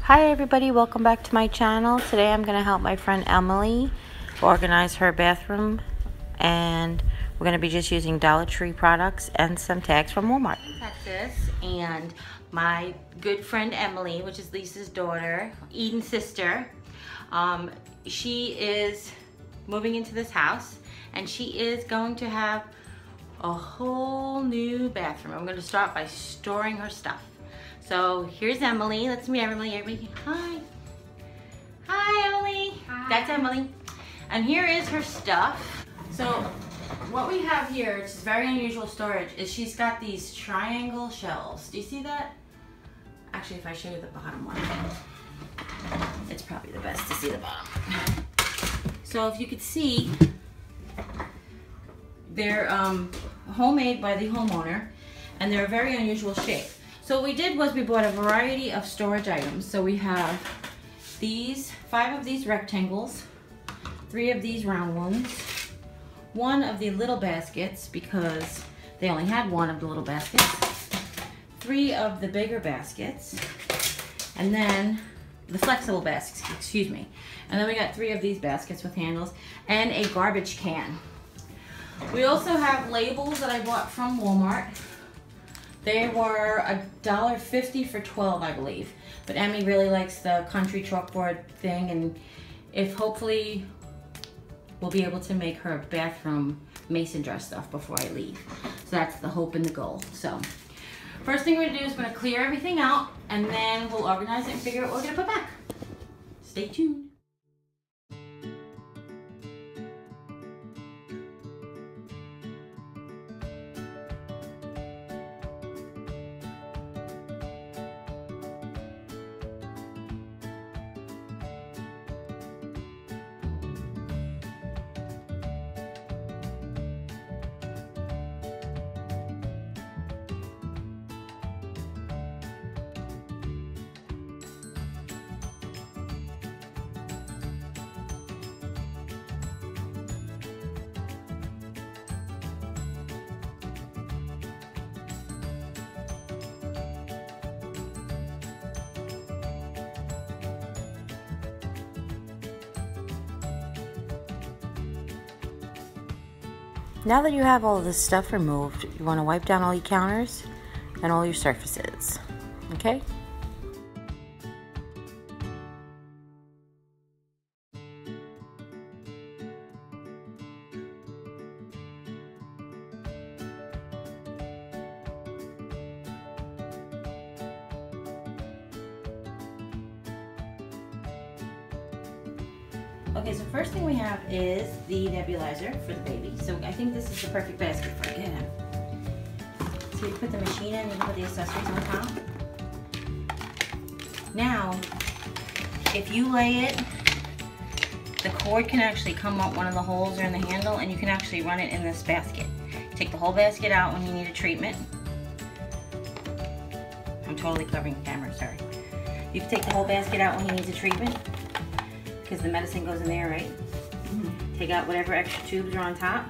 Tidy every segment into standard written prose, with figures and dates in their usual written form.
Hi everybody, welcome back to my channel. Today I'm going to help my friend Emily organize her bathroom, and we're going to be just using Dollar Tree products and some tags from Walmart. Texas, and my good friend Emily, which is Lisa's daughter, Eden's sister, she is moving into this house and she is going to have a whole new bathroom. I'm going to start by storing her stuff. So here's Emily. Let's meet Emily. Everybody, hi. Hi, Emily. Hi. That's Emily. And here is her stuff. So what we have here, which is very unusual storage, is she's got these triangle shelves. Do you see that? Actually, if I show you the bottom one, it's probably the best to see the bottom. So if you could see, they're homemade by the homeowner, and they're a very unusual shape. So what we did was we bought a variety of storage items. So we have these, 5 of these rectangles, 3 of these round ones, 1 of the little baskets because they only had 1 of the little baskets, 3 of the bigger baskets, and then the flexible baskets, excuse me. And then we got 3 of these baskets with handles and a garbage can. We also have labels that I bought from Walmart. They were $1.50 for 12, I believe. But Emmy really likes the country chalkboard thing, and if hopefully we'll be able to make her bathroom mason jar stuff before I leave. So that's the hope and the goal. So first thing we're gonna do is we're gonna clear everything out, and then we'll organize it and figure out what we're gonna put back. Stay tuned. Now that you have all of this stuff removed, you want to wipe down all your counters and all your surfaces, okay? Okay, so first thing we have is the nebulizer for the baby. So I think this is the perfect basket for it. So you put the machine in, you can put the accessories on top. Now, if you lay it, the cord can actually come up one of the holes or in the handle, and you can actually run it in this basket. Take the whole basket out when you need a treatment. I'm totally covering the camera, sorry. You can take the whole basket out when he needs a treatment, because the medicine goes in there, right? Mm-hmm. Take out whatever extra tubes are on top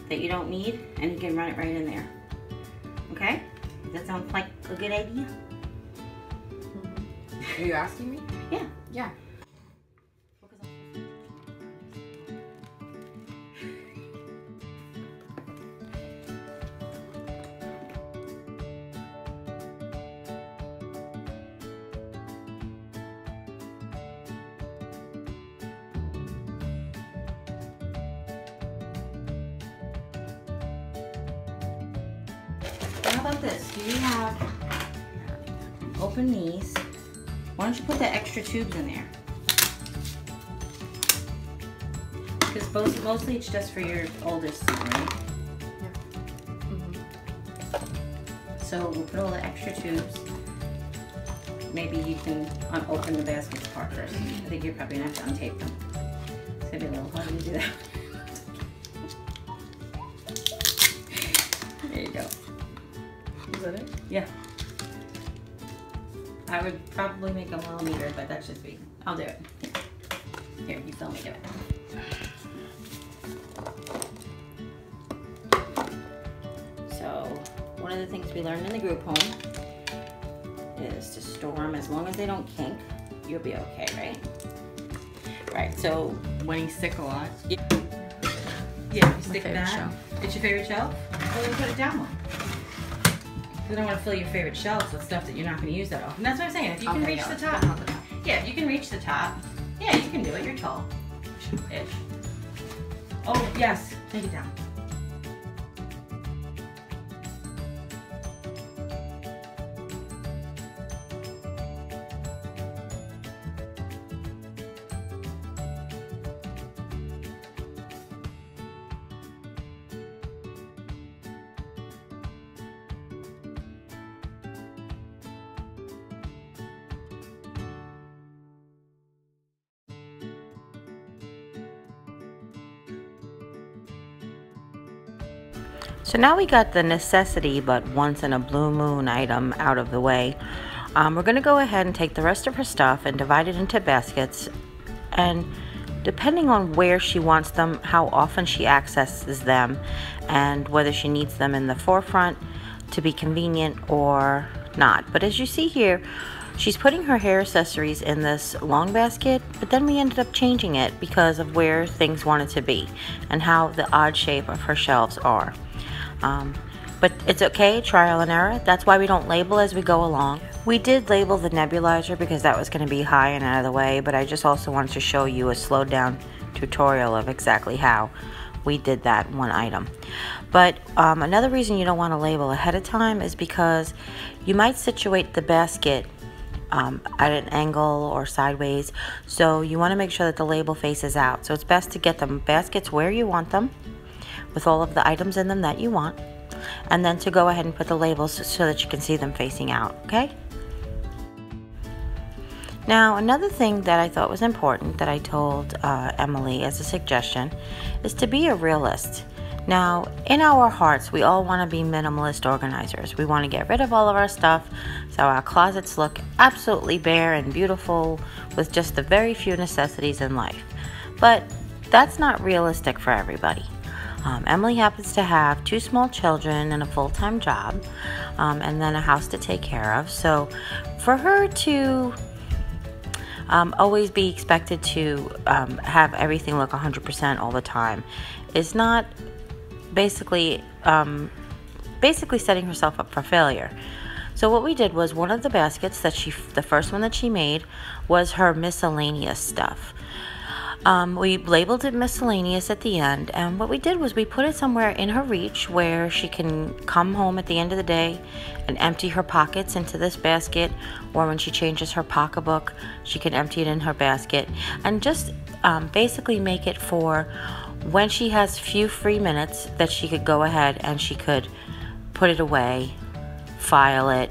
that you don't need, and you can run it right in there. Okay? Does that sound like a good idea? Mm-hmm. Are you asking me? Yeah. Yeah. How about this? Do you have, open these. Why don't you put the extra tubes in there? Because mostly it's just for your oldest son, right? Yeah. Mm-hmm. So we'll put all the extra tubes. Maybe you can open the baskets apart first. I think you're probably gonna have to untape them. It's gonna be a little hard to do that. There you go. Is that it? Yeah. I would probably make a millimeter, but that's just me. I'll do it. Here, you film me do it. So, one of the things we learned in the group home is to store them as long as they don't kink. you'll be okay, right? Right, so When he's sick a lot. yeah, you stick favorite that. shelf. It's your favorite shelf? Well, then put it down one. You don't want to fill your favorite shelves with stuff that you're not going to use that often. That's what I'm saying. If you can reach the top, yeah, if you can reach the top, yeah, you can do it. You're tall-ish. Oh, yes, take it down. So now we got the necessity but once in a blue moon item out of the way. We're going to go ahead and take the rest of her stuff and divide it into baskets, and depending on where she wants them, how often she accesses them, and whether she needs them in the forefront to be convenient or not. But as you see here, she's putting her hair accessories in this long basket, but then we ended up changing it because of where things wanted to be and how the odd shape of her shelves are. But it's okay, trial and error. That's why we don't label as we go along. We did label the nebulizer because that was going to be high and out of the way, but I just also wanted to show you a slowed down tutorial of exactly how we did that one item. But another reason you don't want to label ahead of time is because you might situate the basket at an angle or sideways, so you want to make sure that the label faces out. So it's best to get the baskets where you want them with all of the items in them that you want, and then to go ahead and put the labels so that you can see them facing out, okay? Now, another thing that I thought was important that I told Emily as a suggestion is to be a realist. Now, in our hearts, we all want to be minimalist organizers. We want to get rid of all of our stuff so our closets look absolutely bare and beautiful with just the very few necessities in life. But that's not realistic for everybody. Emily happens to have 2 small children and a full-time job, and then a house to take care of. So for her to always be expected to have everything look 100% all the time is not basically setting herself up for failure. So what we did was one of the baskets that the first one that she made was her miscellaneous stuff. We labeled it miscellaneous at the end, and what we did was we put it somewhere in her reach where she can come home at the end of the day and empty her pockets into this basket, or when she changes her pocketbook, she can empty it in her basket, and just basically make it for when she has few free minutes that she could go ahead and she could put it away, file it,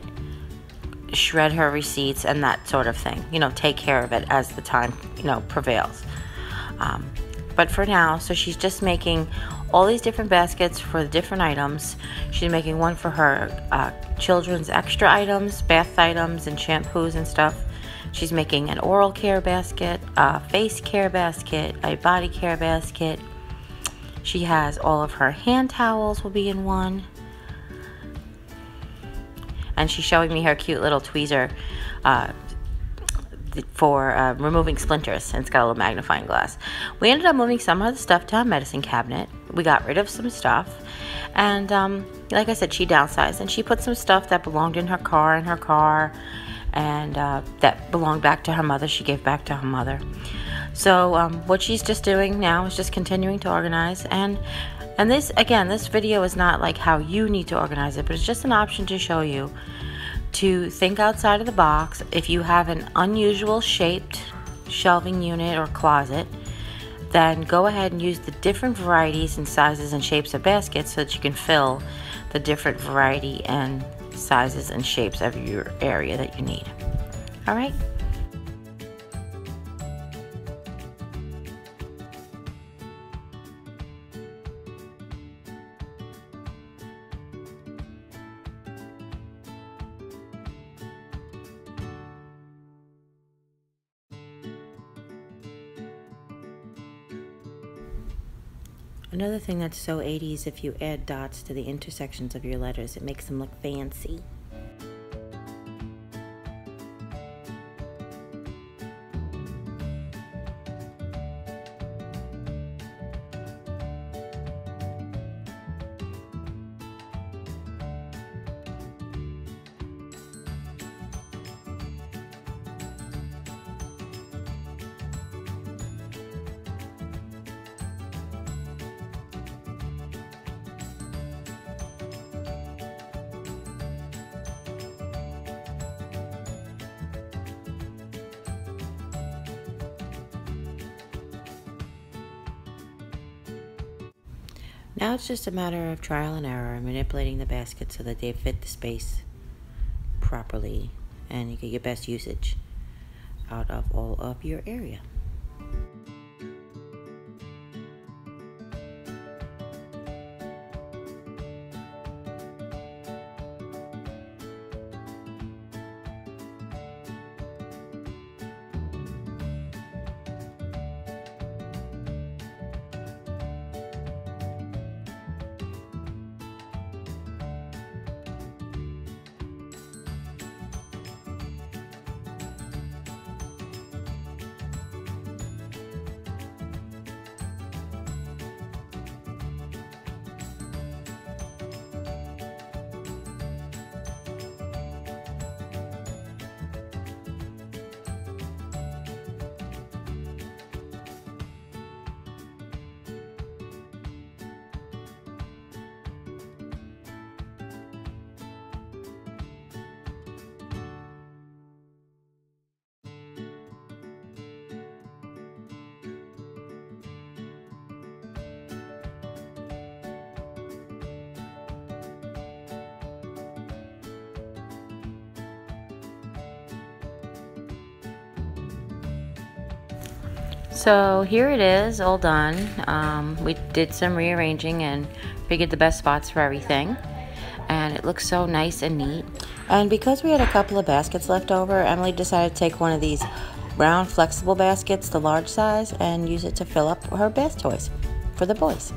shred her receipts, and that sort of thing. You know, take care of it as the time, prevails. But for now, so she's just making all these different baskets for the different items. She's making one for her children's extra items, bath items, and shampoos and stuff. She's making an oral care basket, a face care basket, a body care basket. She has all of her hand towels will be in one. And she's showing me her cute little tweezer for removing splinters, and it's got a little magnifying glass. We ended up moving some of the stuff to our medicine cabinet. We got rid of some stuff, and like I said, she downsized, and she put some stuff that belonged in her car and that belonged back to her mother. She gave back to her mother. So what she's just doing now is just continuing to organize, and this, again, this video is not like how you need to organize it, but it's just an option to show you to think outside of the box. If you have an unusual shaped shelving unit or closet, then go ahead and use the different varieties and sizes and shapes of baskets so that you can fill the different variety and sizes and shapes of your area that you need. All right. Another thing that's so 80s, if you add dots to the intersections of your letters, it makes them look fancy. Now it's just a matter of trial and error and manipulating the baskets so that they fit the space properly and you get your best usage out of all of your area. So here it is, all done. We did some rearranging and figured the best spots for everything. And it looks so nice and neat. And because we had a couple of baskets left over, Emily decided to take one of these round flexible baskets, the large size, and use it to fill up her bath toys for the boys.